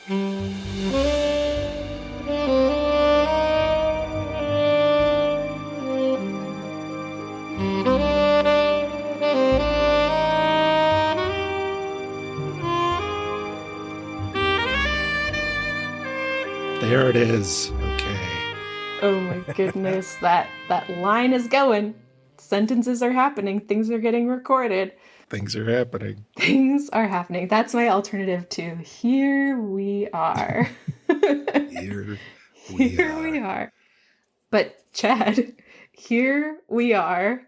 There it is. Okay. Oh my goodness, that line is going. Sentences are happening. Things are getting recorded. Things are happening. Things are happening. That's my alternative to here we are. Here we are. But Chad, here we are.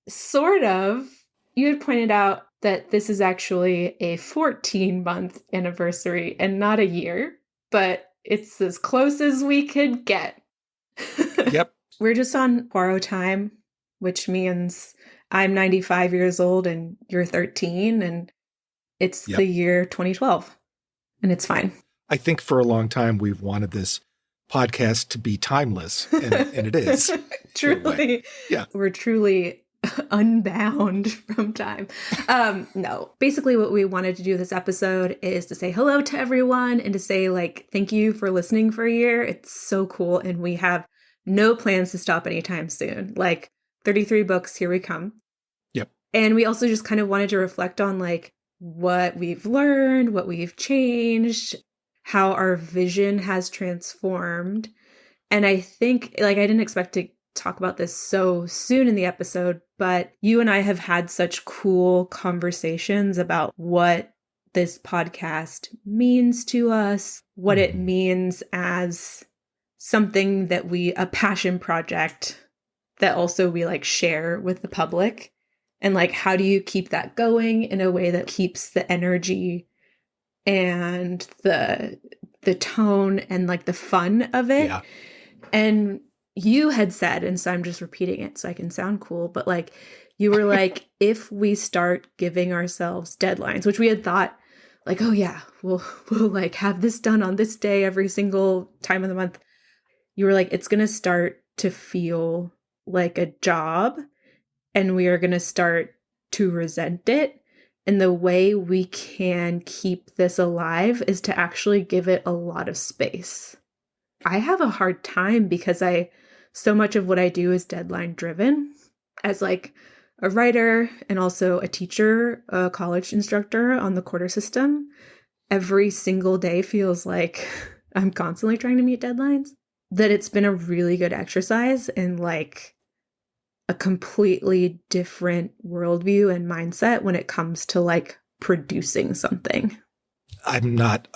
Sort of. You had pointed out that this is actually a 14-month anniversary and not a year, but it's as close as we could get. Yep. We're just on Poirot time, which means I'm 95 years old and you're 13, and it's the year 2012, and it's fine. I think for a long time we've wanted this podcast to be timeless, and it is. Truly. Yeah. We're truly unbound from time. No. Basically what we wanted to do this episode is to say hello to everyone and to say, like, thank you for listening for a year. It's so cool, and we have no plans to stop anytime soon. Like, 33 books, here we come. Yep. And we also just kind of wanted to reflect on, like, what we've learned, what we've changed, how our vision has transformed. And I think, like, I didn't expect to talk about this so soon in the episode, but you and I have had such cool conversations about what this podcast means to us, what it means as something that a passion project that also we like share with the public. And like, how do you keep that going in a way that keeps the energy and the tone and like the fun of it? Yeah. And you had said, and so I'm just repeating it so I can sound cool, but like, you were like, if we start giving ourselves deadlines, which we had thought like, oh yeah, we'll like have this done on this day every single time of the month. You were like, it's going to start to feel like a job, and we are going to start to resent it. And the way we can keep this alive is to actually give it a lot of space. I have a hard time because so much of what I do is deadline driven as like a writer and also a teacher, a college instructor on the quarter system. Every single day feels like I'm constantly trying to meet deadlines. That it's been a really good exercise in like a completely different worldview and mindset when it comes to like producing something. I'm not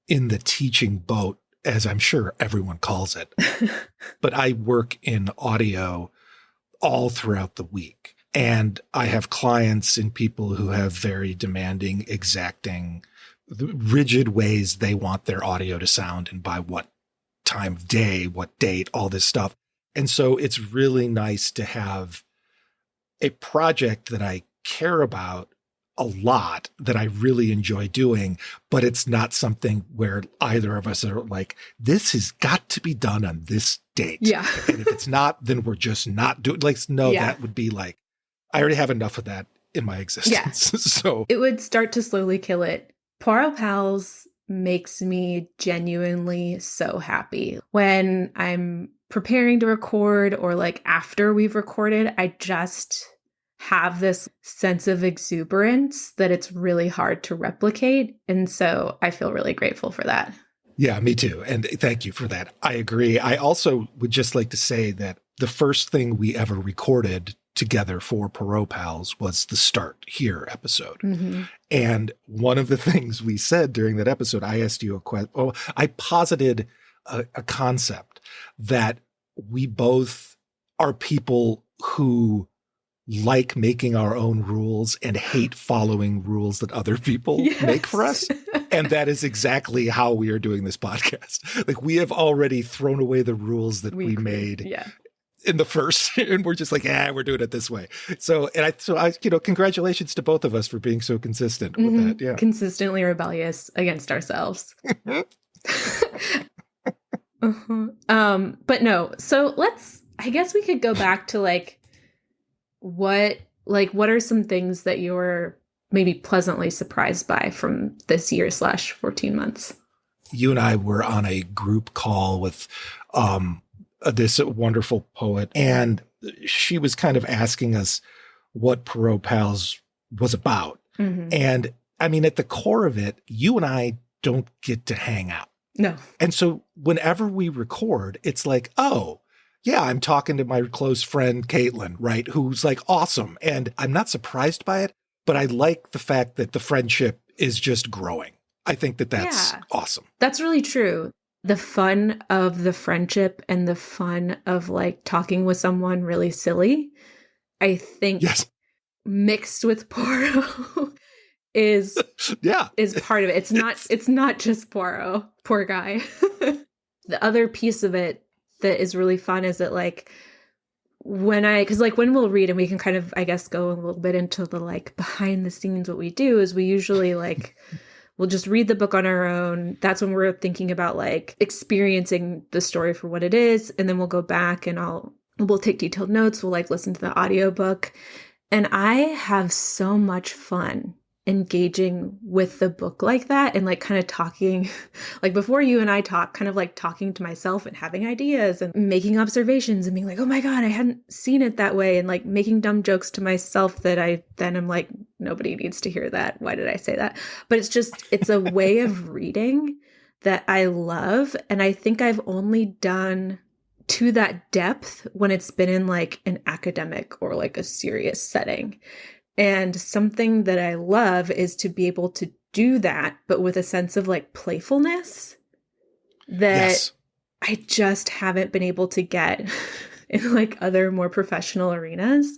in the teaching boat, as I'm sure everyone calls it, but I work in audio all throughout the week. And I have clients and people who have very demanding, exacting, rigid ways they want their audio to sound and by what time of day, what date, all this stuff. And so it's really nice to have a project that I care about a lot, that I really enjoy doing, but it's not something where either of us are like, this has got to be done on this date. Yeah. And if it's not, then we're just not doing, like, no, that would be like, I already have enough of that in my existence. Yeah. So it would start to slowly kill it. Poirot Pals makes me genuinely so happy. When I'm preparing to record or like after we've recorded, I just have this sense of exuberance that it's really hard to replicate. And so I feel really grateful for that. Yeah, me too. And thank you for that. I agree. I also would just like to say that the first thing we ever recorded together for Poirot Pals was the Start Here episode. Mm-hmm. And one of the things we said during that episode, I asked you a question. Oh, I posited a concept that we both are people who like making our own rules and hate following rules that other people make for us. And that is exactly how we are doing this podcast. Like, we have already thrown away the rules that we made in the first, and we're just like, we're doing it this way. So I, congratulations to both of us for being so consistent with that. Yeah. Consistently rebellious against ourselves. But no, so I guess we could go back to what are some things that you're maybe pleasantly surprised by from this year / 14 months? you and I were on a group call with this wonderful poet, and she was kind of asking us what Poirot Pals was about. Mm-hmm. And I mean, at the core of it, you and I don't get to hang out. No. And so whenever we record, it's like, oh, yeah, I'm talking to my close friend, Caitlin, right? Who's like awesome. And I'm not surprised by it, but I like the fact that the friendship is just growing. I think that that's awesome. That's really true. The fun of the friendship and the fun of like talking with someone really silly, I think mixed with Poirot is part of it. It's not just Poirot, poor guy. The other piece of it that is really fun is that like because when we'll read, and we can kind of, I guess, go a little bit into the like behind the scenes, what we do is we usually like we'll just read the book on our own. That's when we're thinking about like experiencing the story for what it is. And then we'll go back and we'll take detailed notes. We'll like listen to the audiobook. And I have so much fun engaging with the book like that, and like kind of talking, like before you and I talk, kind of like talking to myself and having ideas and making observations and being like, oh my God, I hadn't seen it that way. And like making dumb jokes to myself that I then am like, nobody needs to hear that. Why did I say that? But it's a way of reading that I love. And I think I've only done to that depth when it's been in like an academic or like a serious setting. And something that I love is to be able to do that, but with a sense of like playfulness that I just haven't been able to get in like other more professional arenas.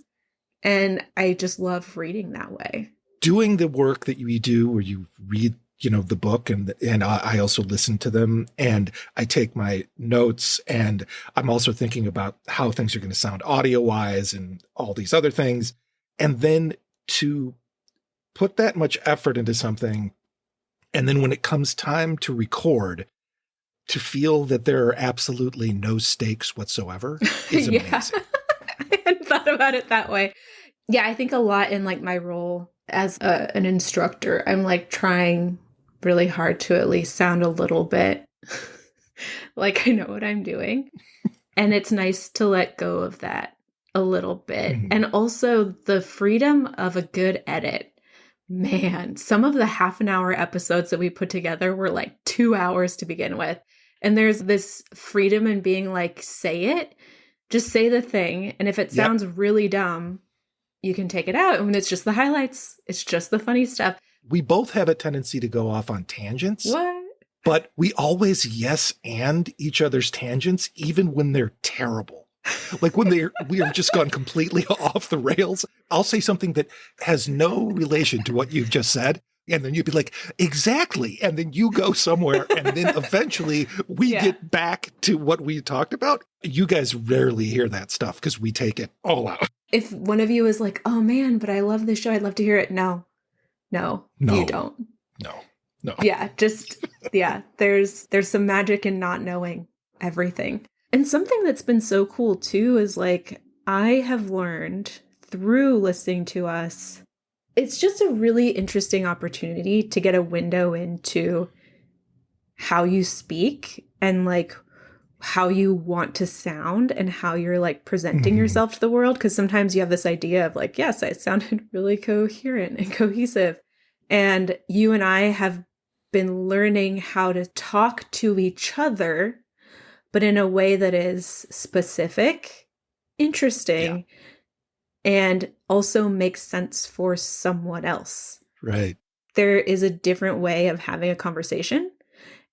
And I just love reading that way. Doing the work that you do where you read, the book and I also listen to them and I take my notes, and I'm also thinking about how things are going to sound audio wise and all these other things. And then to put that much effort into something, and then when it comes time to record, to feel that there are absolutely no stakes whatsoever is amazing. I hadn't thought about it that way. Yeah, I think a lot in like my role as an instructor, I'm like trying really hard to at least sound a little bit like I know what I'm doing. And it's nice to let go of that a little bit. Mm-hmm. And also the freedom of a good edit. Man, some of the half-an-hour episodes that we put together were like 2 hours to begin with. And there's this freedom in being like, say it, just say the thing. And if it sounds really dumb, you can take it out. And it's just the highlights. It's just the funny stuff. We both have a tendency to go off on tangents. What? But we always yes and each other's tangents, even when they're terrible. Like when we have just gone completely off the rails. I'll say something that has no relation to what you've just said. And then you'd be like, exactly. And then you go somewhere. And then eventually we get back to what we talked about. You guys rarely hear that stuff because we take it all out. If one of you is like, oh man, but I love this show, I'd love to hear it. No, you don't. No. Yeah, there's some magic in not knowing everything. And something that's been so cool too is like, I have learned through listening to us, it's just a really interesting opportunity to get a window into how you speak and like how you want to sound and how you're like presenting yourself to the world. Because sometimes you have this idea of like, yes, I sounded really coherent and cohesive. And you and I have been learning how to talk to each other, but in a way that is specific, interesting, and also makes sense for someone else. Right. There is a different way of having a conversation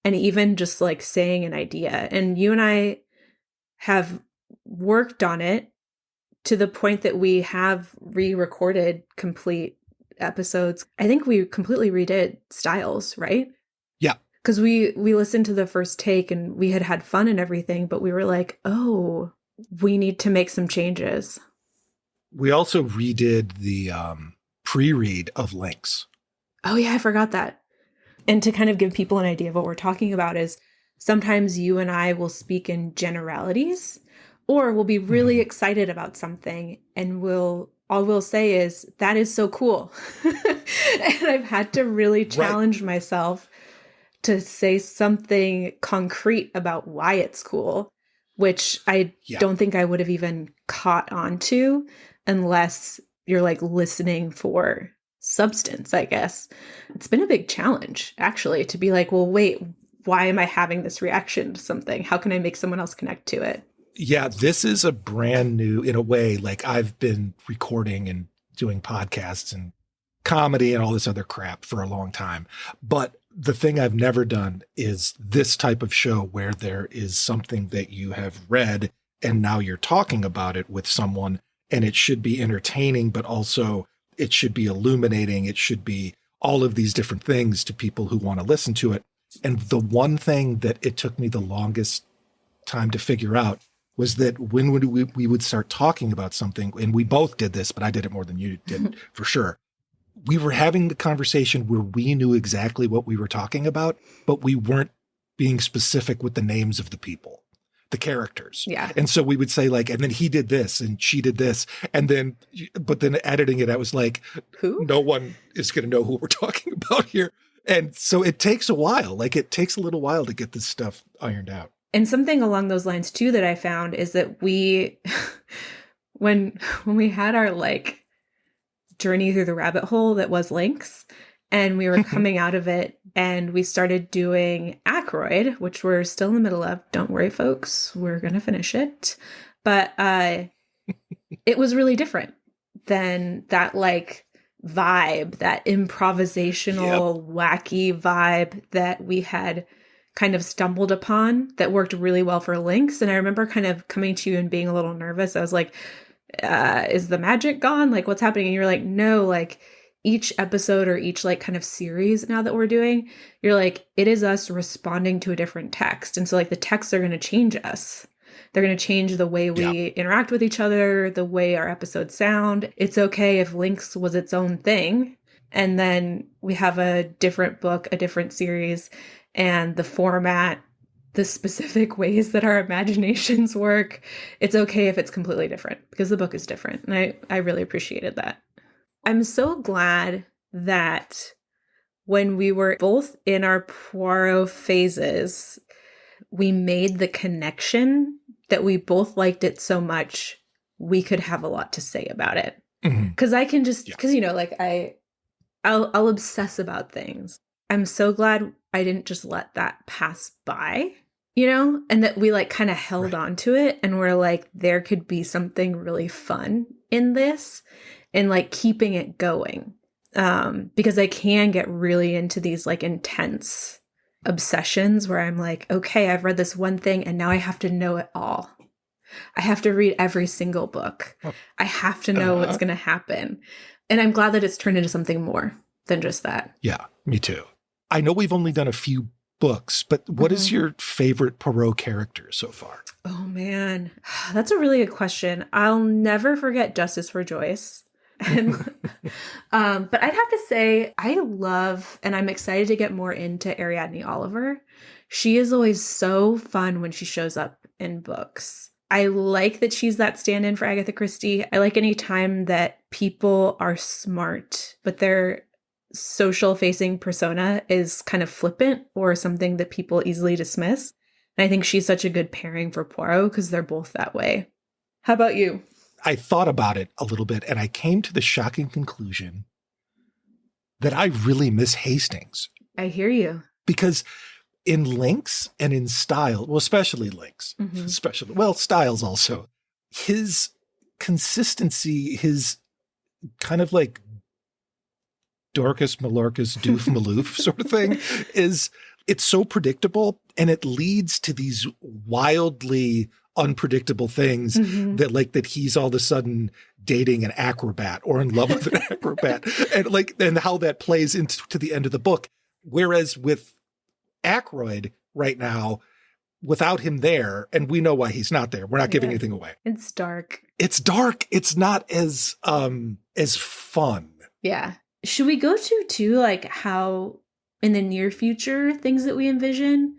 and even just like saying an idea. And you and I have worked on it to the point that we have re-recorded complete episodes. I think we completely redid styles, right? Yeah. Because we listened to the first take and we had fun and everything, but we were like, oh, we need to make some changes. We also redid the pre-read of links. Oh yeah, I forgot that. And to kind of give people an idea of what we're talking about is sometimes you and I will speak in generalities, or we'll be really excited about something and all we'll say is, that is so cool. And I've had to really challenge myself to say something concrete about why it's cool, which I don't think I would have even caught on to unless you're like listening for substance, I guess. It's been a big challenge, actually, to be like, well, wait, why am I having this reaction to something? How can I make someone else connect to it? Yeah, this is a brand new, in a way, like I've been recording and doing podcasts and comedy and all this other crap for a long time. But the thing I've never done is this type of show where there is something that you have read and now you're talking about it with someone, and it should be entertaining, but also it should be illuminating. It should be all of these different things to people who want to listen to it. And the one thing that it took me the longest time to figure out was that when we would start talking about something, and we both did this, but I did it more than you did for sure. We were having the conversation where we knew exactly what we were talking about, but we weren't being specific with the names of the people, the characters. Yeah. And so we would say like, and then he did this and she did this. And then, but then editing it, I was like, who? No one is going to know who we're talking about here. And so it takes a while. Like it takes a little while to get this stuff ironed out. And something along those lines too that I found is that we, when we had our like journey through the rabbit hole that was Lynx, and we were coming out of it, and we started doing Ackroyd, which we're still in the middle of. Don't worry, folks, we're gonna finish it. But it was really different than that like vibe, that improvisational, wacky vibe that we had kind of stumbled upon that worked really well for Lynx. And I remember kind of coming to you and being a little nervous. I was like, is the magic gone? Like, what's happening? And you're like, no, like each episode or each like kind of series now that we're doing, you're like, it is us responding to a different text. And so like the texts are going to change us. They're going to change the way we interact with each other, the way our episodes sound. It's okay if Lynx was its own thing, and then we have a different book, a different series, and the format, the specific ways that our imaginations work. It's okay if it's completely different because the book is different. And I really appreciated that. I'm so glad that when we were both in our Poirot phases, we made the connection that we both liked it so much, we could have a lot to say about it. Because I can just, because, you know, like I'll obsess about things. I'm so glad I didn't just let that pass by, you know, and that we like kind of held on to it, and we're like, there could be something really fun in this, and like keeping it going. Because I can get really into these like intense obsessions where I'm like, okay, I've read this one thing and now I have to know it all. I have to read every single book. I have to know what's going to happen. And I'm glad that it's turned into something more than just that. Yeah, me too. I know we've only done a few books, but what is your favorite Poirot character so far? Oh man, that's a really good question. I'll never forget Justice for Joyce. And but I'd have to say I love, and I'm excited to get more into Ariadne Oliver. She is always so fun when she shows up in books. I like that she's that stand-in for Agatha Christie. I like any time that people are smart, but their social facing persona is kind of flippant or something that people easily dismiss. And I think she's such a good pairing for Poirot because they're both that way. How about you? I thought about it a little bit, and I came to the shocking conclusion that I really miss Hastings. I hear you. Because in Lynx and in Style, well, especially Lynx, Styles also, his consistency, his kind of like Dorcas Malorcas Doof Maloof sort of thing it's so predictable, and it leads to these wildly unpredictable things that he's all of a sudden dating an acrobat or in love with an acrobat, and how that plays into the end of the book. Whereas with Ackroyd right now, without him there, and we know why he's not there, we're not giving anything away. It's dark. It's not as fun. Yeah. Should we go to like how in the near future things that we envision,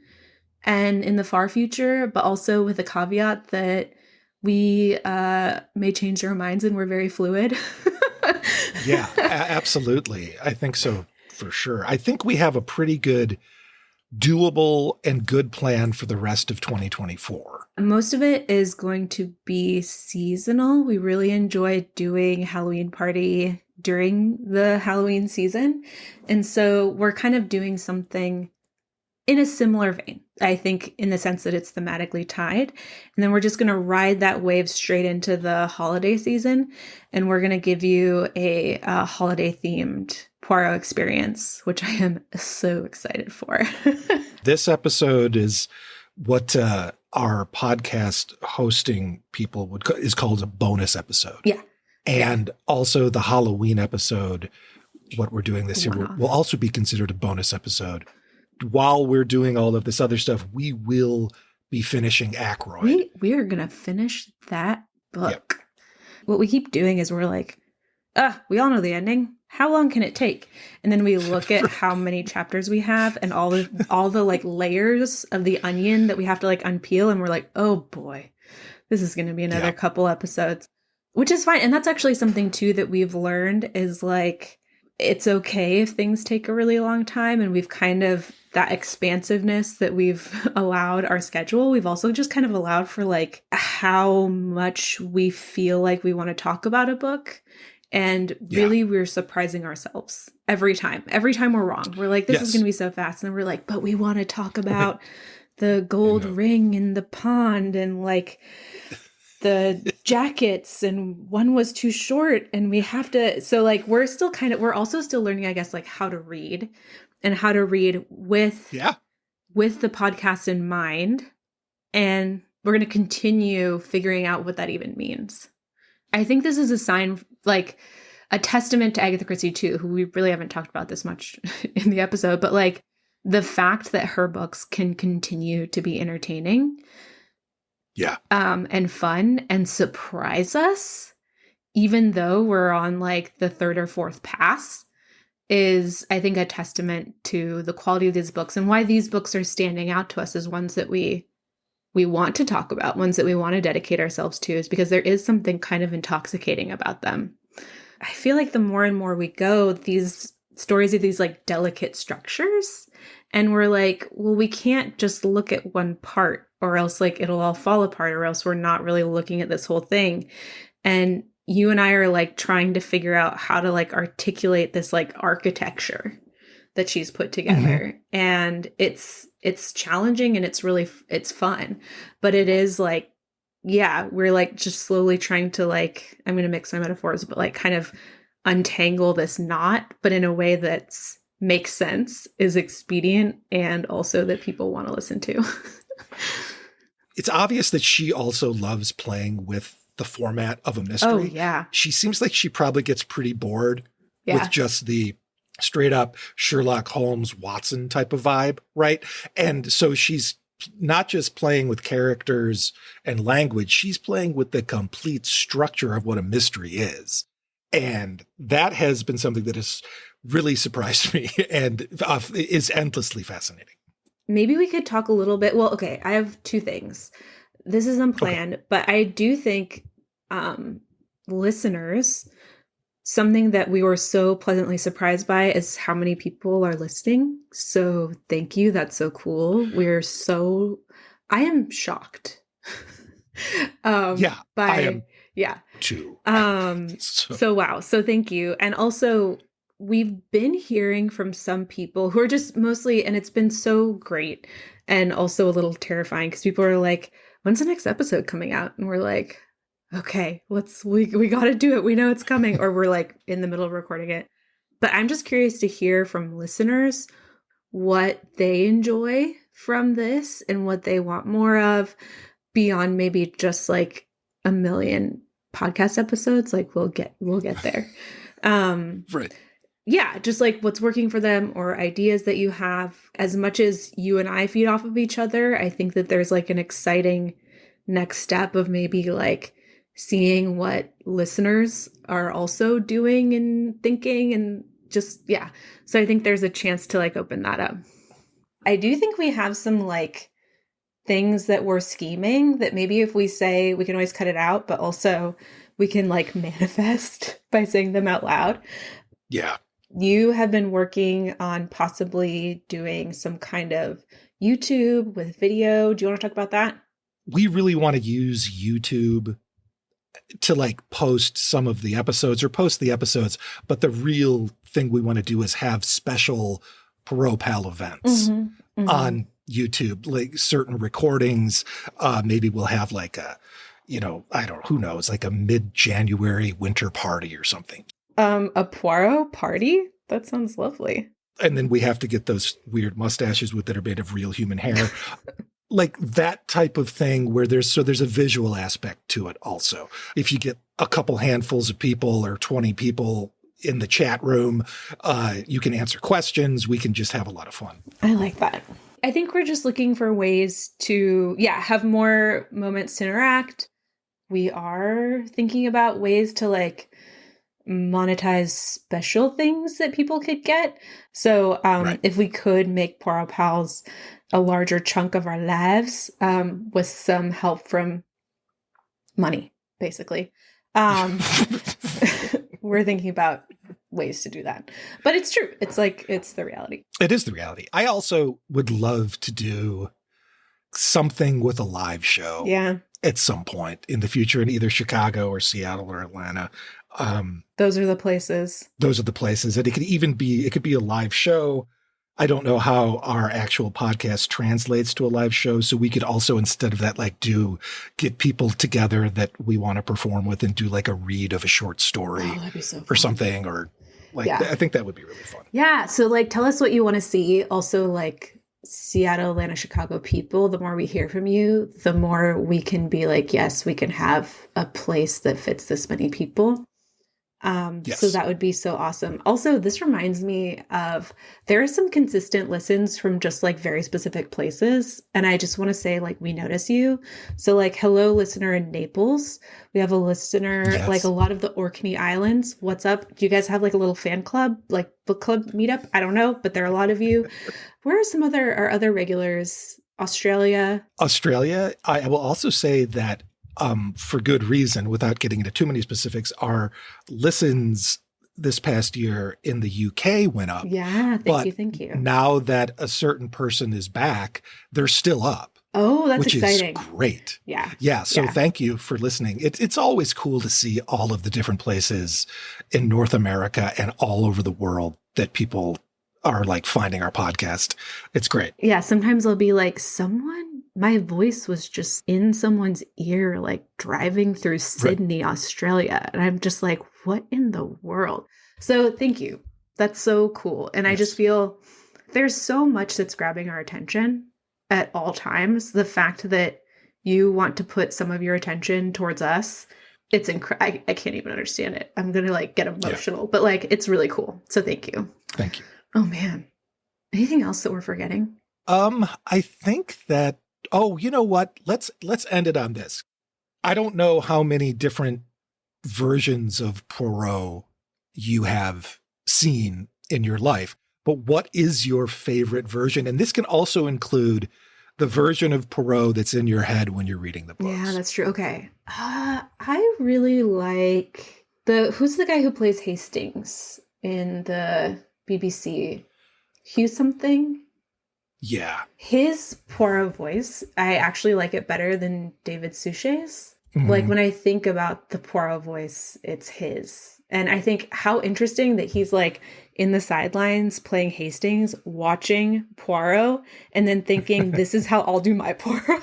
and in the far future, but also with a caveat that we may change our minds and we're very fluid? Yeah, absolutely. I think so for sure. I think we have a pretty good doable and good plan for the rest of 2024? Most of it is going to be seasonal. We really enjoy doing Halloween party during the Halloween season. And so we're kind of doing something in a similar vein, I think, in the sense that it's thematically tied. And then we're just going to ride that wave straight into the holiday season. And we're going to give you a holiday themed Poirot experience, which I am so excited for. This episode is what our podcast hosting people is called a bonus episode. Yeah. And also the Halloween episode, what we're doing this year, will also be considered a bonus episode. While we're doing all of this other stuff, we will be finishing Ackroyd. We are going to finish that book. Yep. What we keep doing is we're like, we all know the ending. How long can it take? And then we look at how many chapters we have and all the like layers of the onion that we have to like unpeel. And we're like, oh boy, this is going to be another couple episodes, which is fine. And that's actually something too that we've learned is like, it's okay if things take a really long time. And we've kind of, that expansiveness that we've allowed our schedule, we've also just kind of allowed for like how much we feel like we want to talk about a book. And really, we're surprising ourselves every time. Every time we're wrong. We're like, this is going to be so fast. And then we're like, but we want to talk about the gold ring in the pond and like the jackets, and one was too short. And we have to, so like, we're also still learning, I guess, like how to read and how to read with the podcast in mind. And we're going to continue figuring out what that even means. I think this is a sign, like a testament to Agatha Christie too, who we really haven't talked about this much in the episode, but like the fact that her books can continue to be entertaining, and fun and surprise us, even though we're on like the third or fourth pass, is I think a testament to the quality of these books and why these books are standing out to us as ones that we want to talk about, ones that we want to dedicate ourselves to, is because there is something kind of intoxicating about them. I feel like the more and more we go, these stories have these like delicate structures, and we're like, well, we can't just look at one part or else like it'll all fall apart, or else we're not really looking at this whole thing. And you and I are like trying to figure out how to like articulate this like architecture that she's put together. And it's challenging and it's fun, but it is like, we're like just slowly trying to like, I'm going to mix my metaphors, but like kind of untangle this knot, but in a way that makes sense, is expedient, and also that people want to listen to. It's obvious that she also loves playing with the format of a mystery. Oh, yeah. She seems like she probably gets pretty bored with just the straight up Sherlock Holmes Watson type of vibe, right? And so she's not just playing with characters and language, she's playing with the complete structure of what a mystery is. And that has been something that has really surprised me and is endlessly fascinating. Maybe we could talk a little bit. Well, okay, I have two things. This is unplanned, but I do think listeners, something that we were so pleasantly surprised by is how many people are listening. So thank you. That's so cool. I am shocked. I am too. So wow. So thank you. And also, we've been hearing from some people who are just mostly, and it's been so great and also a little terrifying because people are like, when's the next episode coming out? And we're like, okay, we got to do it. We know it's coming. Or we're like in the middle of recording it. But I'm just curious to hear from listeners what they enjoy from this and what they want more of beyond maybe just like a million podcast episodes. Like we'll get there. Right. Yeah, just like what's working for them or ideas that you have. As much as you and I feed off of each other, I think that there's like an exciting next step of maybe like seeing what listeners are also doing and thinking, and just, So I think there's a chance to like open that up. I do think we have some like things that we're scheming that maybe if we say, we can always cut it out, but also we can like manifest by saying them out loud. Yeah. You have been working on possibly doing some kind of YouTube with video. Do you want to talk about that? We really want to use YouTube to like post some of the episodes or post the episodes. But the real thing we want to do is have special Poirot Pal events on YouTube, like certain recordings. Maybe we'll have like a, who knows, like a mid-January winter party or something. A Poirot party? That sounds lovely. And then we have to get those weird mustaches that are made of real human hair. Like that type of thing where there's a visual aspect to it also. If you get a couple handfuls of people or 20 people in the chat room, you can answer questions. We can just have a lot of fun. I like that. I think we're just looking for ways to, have more moments to interact. We are thinking about ways to like monetize special things that people could get. So if we could make Poirot Pals a larger chunk of our lives with some help from money, basically. We're thinking about ways to do that. But it's true. It's the reality. It is the reality. I also would love to do something with a live show at some point in the future in either Chicago or Seattle or Atlanta. Those are the places. And it could be a live show. I don't know how our actual podcast translates to a live show. So we could also, instead of that, get people together that we want to perform with and do like a read of a short story that'd be so fun. Or something, or I think that would be really fun. Yeah. So tell us what you want to see. Also Seattle, Atlanta, Chicago people, the more we hear from you, the more we can be yes, we can have a place that fits this many people. So that would be so awesome. Also, this reminds me of, there are some consistent listens from just very specific places. And I just want to say, we notice you. So hello, listener in Naples. We have a listener, a lot of the Orkney Islands. What's up? Do you guys have a little fan club, book club meetup? I don't know, but there are a lot of you. Where are our other regulars? Australia. I will also say that for good reason, without getting into too many specifics, our listens this past year in the UK went up. Yeah, thank you. Now that a certain person is back, they're still up. Oh, that's exciting. Which is great. Yeah. So thank you for listening. It's always cool to see all of the different places in North America and all over the world that people are finding our podcast. It's great. Yeah. Sometimes I'll be my voice was just in someone's ear, driving through Sydney, Australia. And I'm just what in the world? So thank you. That's so cool. And I just feel there's so much that's grabbing our attention at all times. The fact that you want to put some of your attention towards us, it's incredible. I can't even understand it. I'm going to get emotional, but it's really cool. So thank you. Thank you. Oh man. Anything else that we're forgetting? I think that, you know what? Let's end it on this. I don't know how many different versions of Poirot you have seen in your life, but what is your favorite version? And this can also include the version of Poirot that's in your head when you're reading the books. Yeah, that's true. Okay. I really like who's the guy who plays Hastings in the BBC? Hugh something? Yeah. His Poirot voice, I actually like it better than David Suchet's. Mm-hmm. When I think about the Poirot voice, it's his. And I think how interesting that he's in the sidelines playing Hastings, watching Poirot, and then thinking, this is how I'll do my Poirot.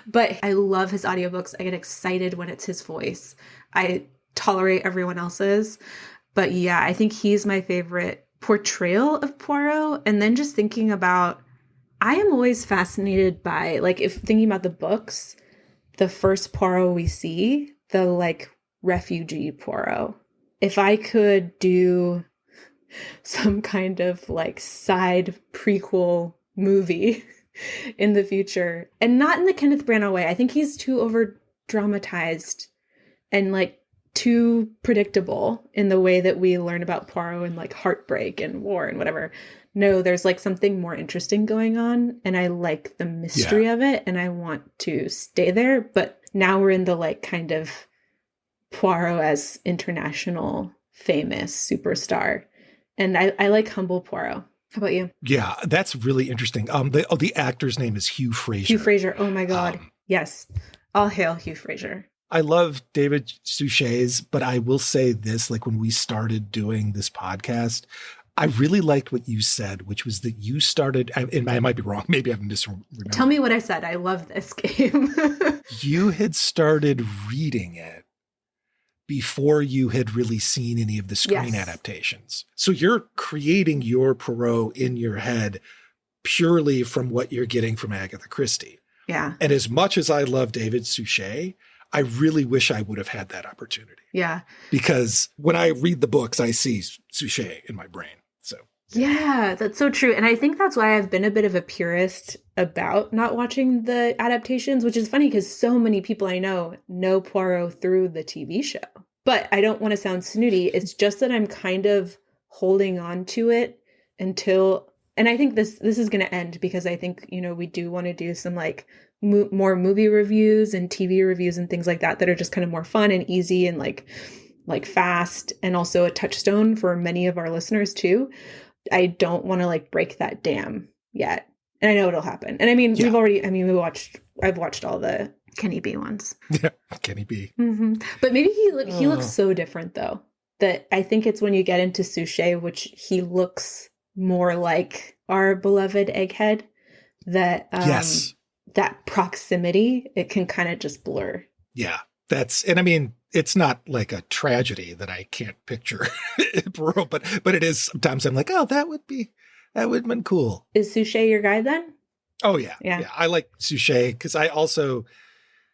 But I love his audiobooks. I get excited when it's his voice. I tolerate everyone else's. But yeah, I think he's my favorite portrayal of Poirot. And then just thinking about, I am always fascinated by, if thinking about the books, the first Poirot we see, the refugee Poirot. If I could do some kind of side prequel movie in the future, and not in the Kenneth Branagh way. I think he's too over dramatized and too predictable in the way that we learn about Poirot and heartbreak and war and whatever. No, there's something more interesting going on, and I like the mystery of it, and I want to stay there. But now we're in the kind of Poirot as international famous superstar, And I like humble Poirot. How about you? Yeah, that's really interesting. The actor's name is Hugh Fraser. Hugh Fraser. Oh my God. Yes. All hail Hugh Fraser. I love David Suchet's, but I will say this, like when we started doing this podcast, I really liked what you said, which was that you started, and I might be wrong, maybe I've misremembered. Tell me what I said. I love this game. You had started reading it before you had really seen any of the screen adaptations. So you're creating your Poirot in your head purely from what you're getting from Agatha Christie. Yeah. And as much as I love David Suchet, I really wish I would have had that opportunity. Yeah. Because when I read the books, I see Suchet in my brain. So yeah, that's so true. And I think that's why I've been a bit of a purist about not watching the adaptations, which is funny because so many people I know Poirot through the TV show. But I don't want to sound snooty. It's just that I'm kind of holding on to it until, and I think this is going to end because I think, we do want to do some like more movie reviews and TV reviews and things like that are just kind of more fun and easy and like fast, and also a touchstone for many of our listeners too. I don't want to like break that dam yet. And I know it'll happen. And I mean, I've watched all the Kenny B ones. Yeah, Kenny B. Mm-hmm. But maybe he looks so different though, that I think it's when you get into Suchet, which he looks more like our beloved Egghead, that yes, that proximity, it can kind of just blur. Yeah, and I mean, it's not like a tragedy that I can't picture Poirot, but it is. Sometimes I'm like, oh, that would have been cool. Is Suchet your guy then? Oh yeah. I like Suchet because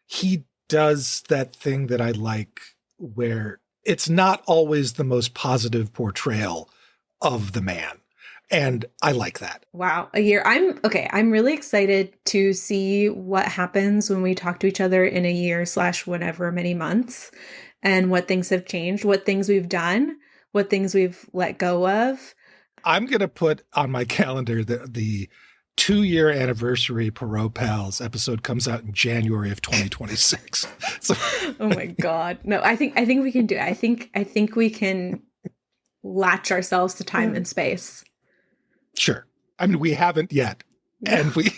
he does that thing that I like, where it's not always the most positive portrayal of the man. And I like that. Wow. A year. I'm really excited to see what happens when we talk to each other in a year / whatever many months, and what things have changed, what things we've done, what things we've let go of. I'm going to put on my calendar the 2-year anniversary Poirot Pals episode comes out in January of 2026. So, oh my God. No, I think we can do it. I think we can latch ourselves to time and space. Sure. I mean, we haven't yet. And we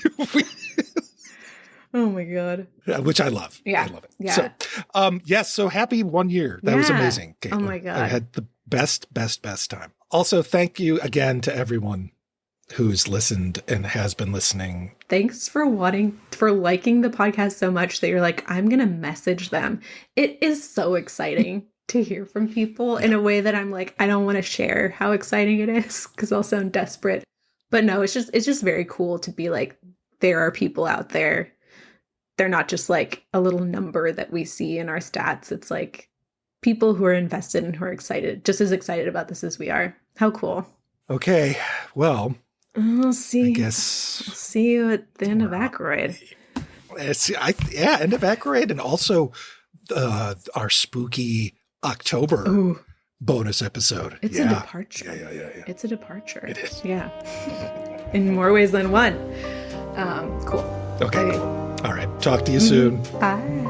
oh my God. Which I love. Yeah. I love it. Yeah. So, yes. So happy 1 year. That was amazing, Caitlin. Oh my God. I had the best time. Also, thank you again to everyone who's listened and has been listening. Thanks for liking the podcast so much that you're like, I'm going to message them. It is so exciting to hear from people in a way that I'm like, I don't want to share how exciting it is because I'll sound desperate. But no, it's just very cool to be like, there are people out there. They're not just like a little number that we see in our stats. It's like people who are invested and who are excited, just as excited about this as we are. How cool. Okay. Well, I'll see. I guess see you at the end of Ackroyd. End of Ackroyd, and also our spooky October bonus episode. It's a departure. Yeah. It's a departure. It is. Yeah. In more ways than one. Cool. Okay. Cool. All right. Talk to you soon. Bye.